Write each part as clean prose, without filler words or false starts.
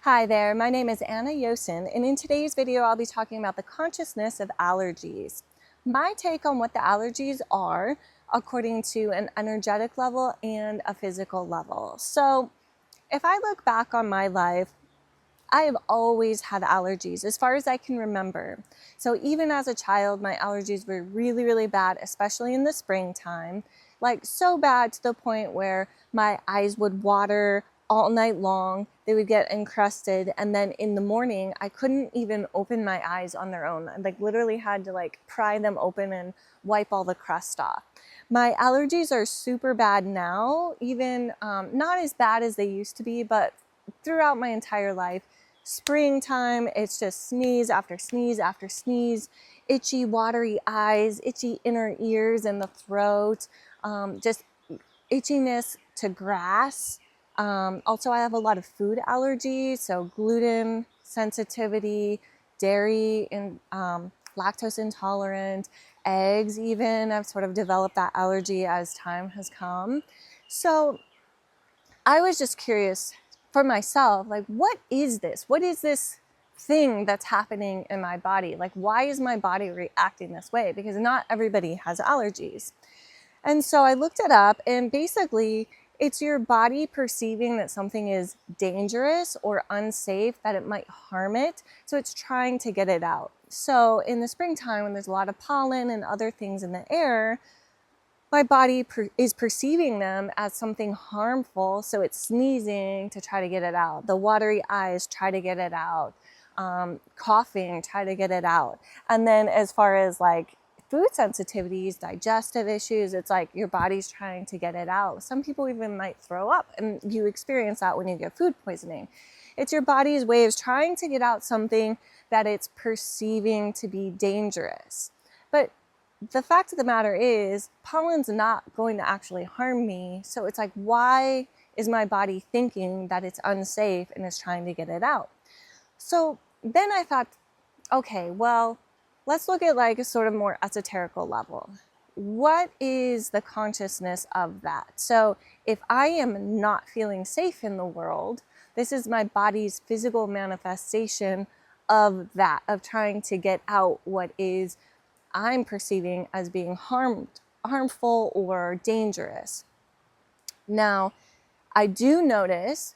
Hi there, my name is Anna Yosin, and in today's video I'll be talking about the consciousness of allergies. My take on what the allergies are according to an energetic level and a physical level. So if I look back on my life, I have always had allergies as far as I can remember. So even as a child, my allergies were really, really bad, especially in the springtime. Like so bad to the point where my eyes would water all night long. They would get encrusted. And then in the morning, I couldn't even open my eyes on their own. I literally had to pry them open and wipe all the crust off. My allergies are super bad now, even not as bad as they used to be, but throughout my entire life, springtime, it's just sneeze after sneeze after sneeze, itchy, watery eyes, itchy inner ears and the throat, just itchiness to grass. Also, I have a lot of food allergies, so gluten sensitivity, dairy and lactose intolerant, eggs even. I've sort of developed that allergy as time has come. So I was just curious for myself, what is this? What is this thing that's happening in my body? Why is my body reacting this way? Because not everybody has allergies. And so I looked it up, and basically it's your body perceiving that something is dangerous or unsafe, that it might harm it. So it's trying to get it out. So in the springtime, when there's a lot of pollen and other things in the air, my body is perceiving them as something harmful, so it's sneezing to try to get it out. The watery eyes try to get it out. Coughing, try to get it out. And then as far as food sensitivities, digestive issues, it's your body's trying to get it out. Some people even might throw up, and you experience that when you get food poisoning. It's your body's way of trying to get out something that it's perceiving to be dangerous. But the fact of the matter is, pollen's not going to actually harm me. So it's why is my body thinking that it's unsafe and is trying to get it out? So then I thought, okay, well, let's look at a sort of more esoterical level. What is the consciousness of that? So if I am not feeling safe in the world, this is my body's physical manifestation of that, of trying to get out what is I'm perceiving as being harmful or dangerous. Now, I do notice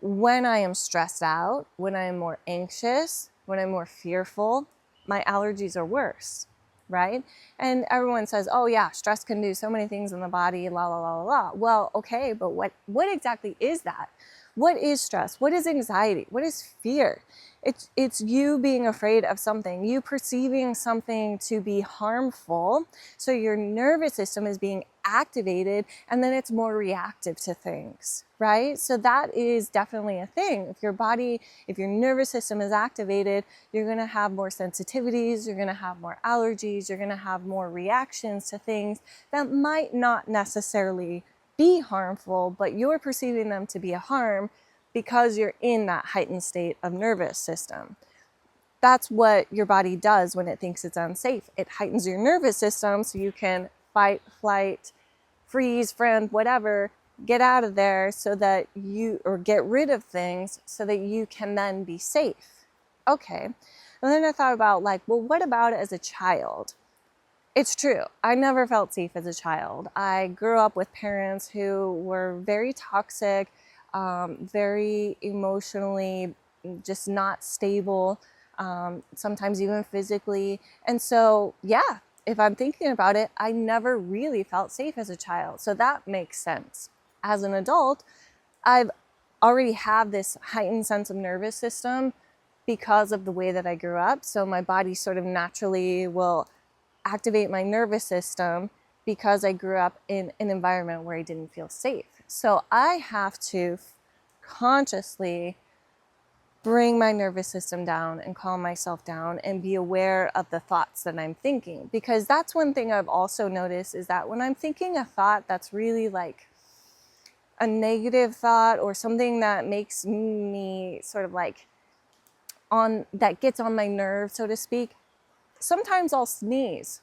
when I am stressed out, when I am more anxious, when I'm more fearful, my allergies are worse, right? And everyone says, oh yeah, stress can do so many things in the body, la, la, la, la, la. Well, okay, but what exactly is that? What is stress? What is anxiety? What is fear? It's you being afraid of something, you perceiving something to be harmful. So your nervous system is being activated, and then it's more reactive to things, right? So that is definitely a thing. If your nervous system is activated, you're going to have more sensitivities, you're going to have more allergies, you're going to have more reactions to things that might not necessarily be harmful, but you're perceiving them to be a harm because you're in that heightened state of nervous system. That's what your body does when it thinks it's unsafe. It heightens your nervous system so you can fight, flight, freeze, friend, whatever, get out of there or get rid of things so that you can then be safe. Okay. And then I thought about well, what about as a child? It's true. I never felt safe as a child. I grew up with parents who were very toxic, very emotionally just not stable, sometimes even physically. And so, yeah, if I'm thinking about it, I never really felt safe as a child. So that makes sense. As an adult, I've already have this heightened sense of nervous system because of the way that I grew up. So my body sort of naturally will activate my nervous system because I grew up in an environment where I didn't feel safe. So I have to consciously bring my nervous system down and calm myself down and be aware of the thoughts that I'm thinking. Because that's one thing I've also noticed is that when I'm thinking a thought that's really a negative thought or something that makes me sort of that gets on my nerves, so to speak, sometimes I'll sneeze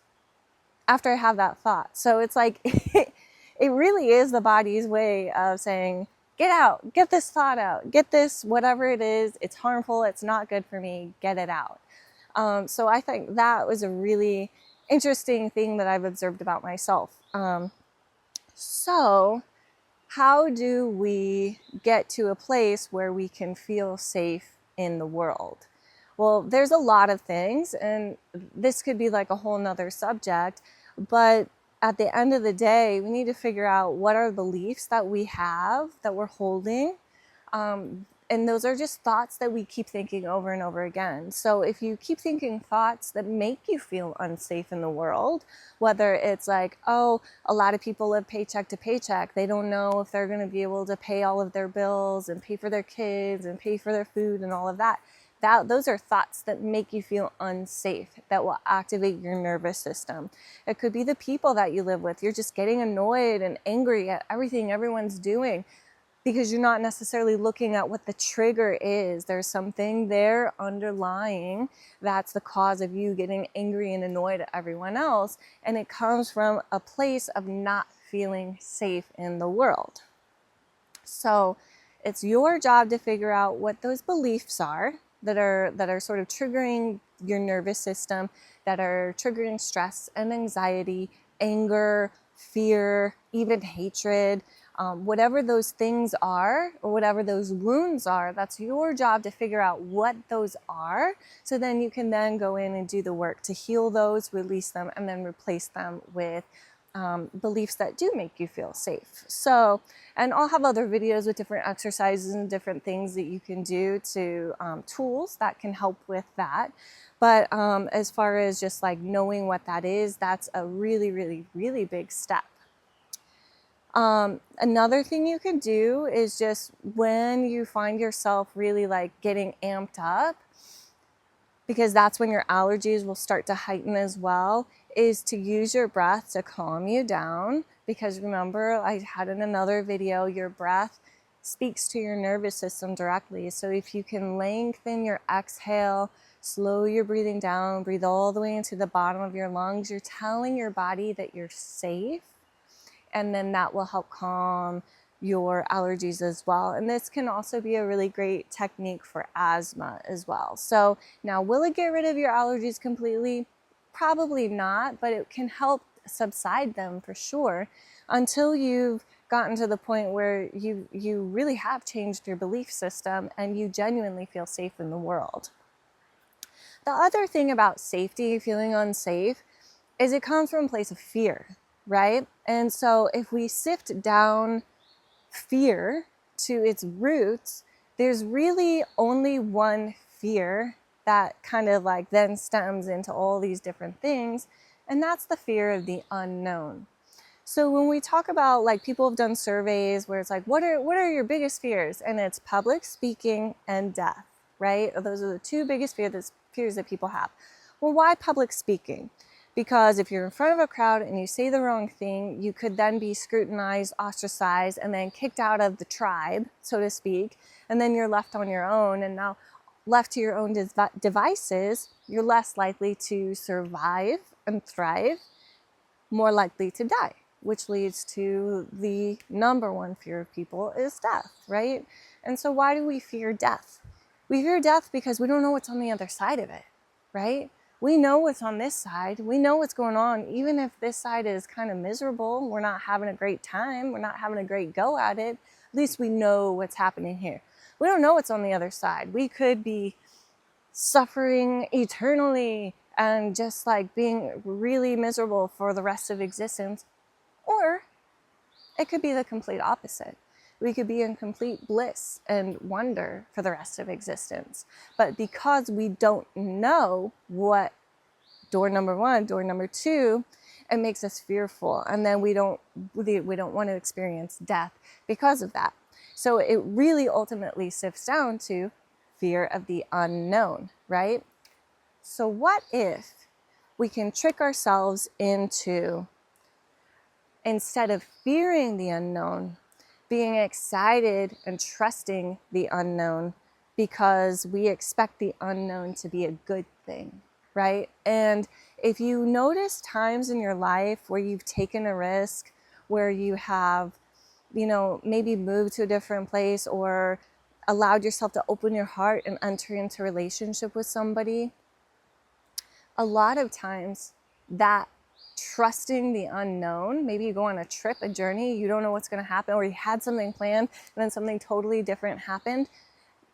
after I have that thought. So it's it really is the body's way of saying, get out, get this thought out, get this, whatever it is, it's harmful, it's not good for me, get it out. So I think that was a really interesting thing that I've observed about myself. So how do we get to a place where we can feel safe in the world? Well, there's a lot of things, and this could be like a whole nother subject, but at the end of the day, we need to figure out what are beliefs that we have that we're holding. And those are just thoughts that we keep thinking over and over again. So if you keep thinking thoughts that make you feel unsafe in the world, whether it's like, oh, a lot of people live paycheck to paycheck. They don't know if they're going to be able to pay all of their bills and pay for their kids and pay for their food and all of that. Those are thoughts that make you feel unsafe, that will activate your nervous system. It could be the people that you live with. You're just getting annoyed and angry at everything everyone's doing, because you're not necessarily looking at what the trigger is. There's something there underlying that's the cause of you getting angry and annoyed at everyone else. And it comes from a place of not feeling safe in the world. So it's your job to figure out what those beliefs are that are sort of triggering your nervous system, that are triggering stress and anxiety, anger, fear, even hatred. Whatever those things are, or whatever those wounds are, that's your job to figure out what those are. So then you can then go in and do the work to heal those, release them, and then replace them with beliefs that do make you feel safe. So, and I'll have other videos with different exercises and different things that you can do to tools that can help with that. But as far as just like knowing what that is, that's a really, really, really big step. Another thing you can do is just when you find yourself really like getting amped up, because that's when your allergies will start to heighten as well, is to use your breath to calm you down. Because remember, I had in another video, your breath speaks to your nervous system directly. So if you can lengthen your exhale, slow your breathing down, breathe all the way into the bottom of your lungs, you're telling your body that you're safe. And then that will help calm your allergies as well. And this can also be a really great technique for asthma as well. So now, will it get rid of your allergies completely? Probably not, but it can help subside them for sure, until you've gotten to the point where you really have changed your belief system and you genuinely feel safe in the world. The other thing about safety, feeling unsafe, is it comes from a place of fear, right? And so if we sift down fear to its roots, there's really only one fear that kind of like then stems into all these different things, and that's the fear of the unknown. So when we talk about, like, people have done surveys where it's like, what are your biggest fears? And it's public speaking and death, right? Those are the two biggest fears that people have. Well, why public speaking? Because if you're in front of a crowd and you say the wrong thing, you could then be scrutinized, ostracized, and then kicked out of the tribe, so to speak. And then you're left on your own. And now, left to your own devices, you're less likely to survive and thrive, more likely to die, which leads to the number one fear of people is death, right? And so why do we fear death? We fear death because we don't know what's on the other side of it, right? We know what's on this side. We know what's going on. Even if this side is kind of miserable, we're not having a great time, we're not having a great go at it, at least we know what's happening here. We don't know what's on the other side. We could be suffering eternally and just like being really miserable for the rest of existence. Or it could be the complete opposite. We could be in complete bliss and wonder for the rest of existence. But because we don't know what door number one, door number two, it makes us fearful. And then we don't want to experience death because of that. So it really ultimately sifts down to fear of the unknown, right? So what if we can trick ourselves into, instead of fearing the unknown, being excited and trusting the unknown, because we expect the unknown to be a good thing, right? And if you notice times in your life where you've taken a risk, where you have maybe moved to a different place or allowed yourself to open your heart and enter into a relationship with somebody, a lot of times that trusting the unknown, maybe you go on a trip, a journey, you don't know what's going to happen, or you had something planned and then something totally different happened.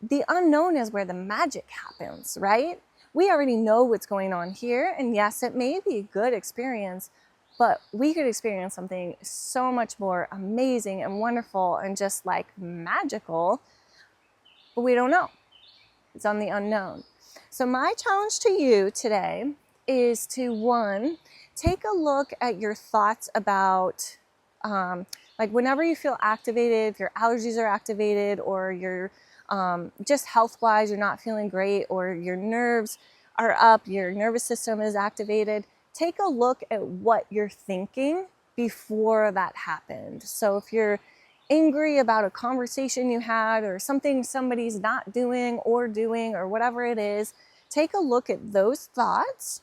The unknown is where the magic happens, right? We already know what's going on here, and yes, it may be a good experience, but we could experience something so much more amazing and wonderful and just like magical, but we don't know. It's on the unknown. So my challenge to you today is to, one, take a look at your thoughts about, like whenever you feel activated, if your allergies are activated, or you're just health-wise, you're not feeling great, or your nerves are up, your nervous system is activated, take a look at what you're thinking before that happened. So if you're angry about a conversation you had or something somebody's not doing or whatever it is, take a look at those thoughts,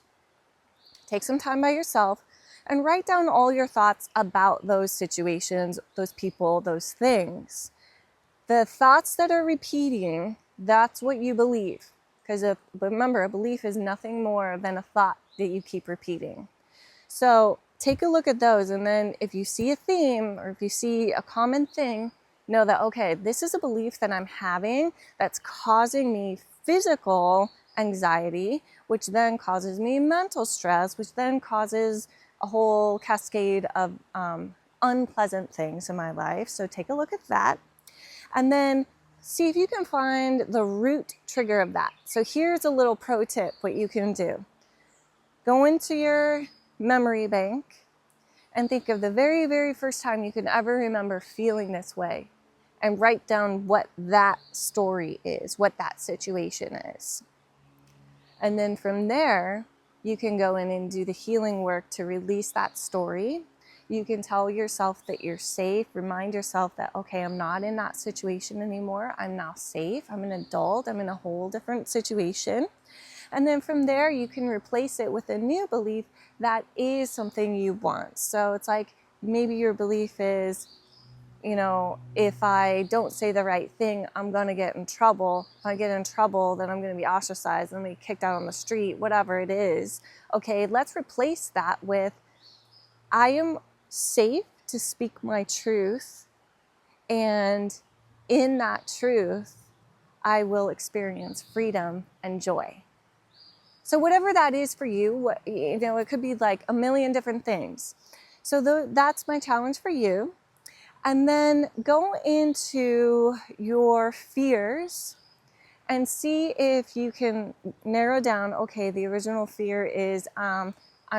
take some time by yourself, and write down all your thoughts about those situations, those people, those things. The thoughts that are repeating, that's what you believe. Because remember, a belief is nothing more than a thought that you keep repeating. So take a look at those, and then if you see a theme or if you see a common thing, know that, okay, this is a belief that I'm having that's causing me physical anxiety, which then causes me mental stress, which then causes a whole cascade of unpleasant things in my life. So take a look at that, and then see if you can find the root trigger of that. So here's a little pro tip, what you can do. Go into your memory bank and think of the very, very first time you can ever remember feeling this way, and write down what that story is, what that situation is. And then from there, you can go in and do the healing work to release that story. You can tell yourself that you're safe, remind yourself that, okay, I'm not in that situation anymore. I'm now safe. I'm an adult. I'm in a whole different situation. And then from there, you can replace it with a new belief that is something you want. So it's like maybe your belief is, if I don't say the right thing, I'm going to get in trouble. If I get in trouble, then I'm going to be ostracized. I'm going to be kicked out on the street, whatever it is. Okay, let's replace that with, I am safe to speak my truth. And in that truth, I will experience freedom and joy. So whatever that is for you, it could be like a million different things. So that's my challenge for you. And then go into your fears and see if you can narrow down, okay, the original fear is I'm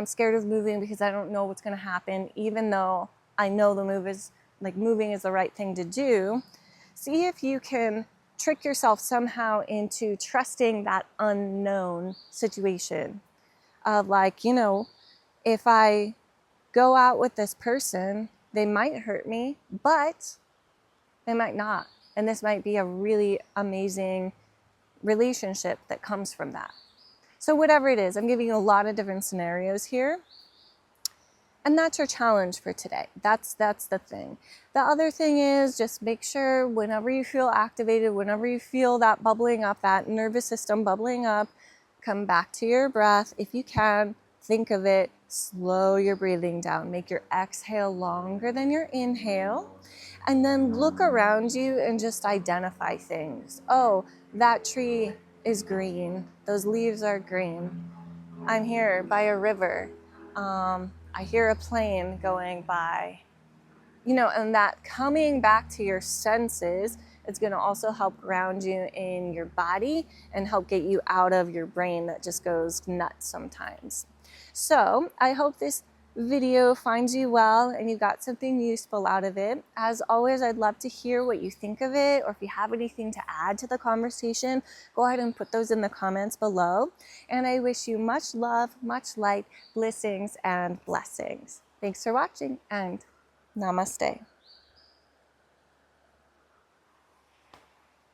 scared of moving because I don't know what's going to happen, even though I know moving is the right thing to do. See if you can trick yourself somehow into trusting that unknown situation of if I go out with this person, they might hurt me, but they might not. And this might be a really amazing relationship that comes from that. So whatever it is, I'm giving you a lot of different scenarios here. And that's your challenge for today. That's the thing. The other thing is just make sure whenever you feel activated, whenever you feel that bubbling up, that nervous system bubbling up, come back to your breath. If you can, think of it, slow your breathing down. Make your exhale longer than your inhale. And then look around you and just identify things. Oh, that tree is green. Those leaves are green. I'm here by a river. I hear a plane going by. And that coming back to your senses is going to also help ground you in your body and help get you out of your brain that just goes nuts sometimes. So I hope this video finds you well and you got something useful out of it. As always, I'd love to hear what you think of it, or if you have anything to add to the conversation, go ahead and put those in the comments below. And I wish you much love, much light, blessings, and blessings. Thanks for watching, and namaste.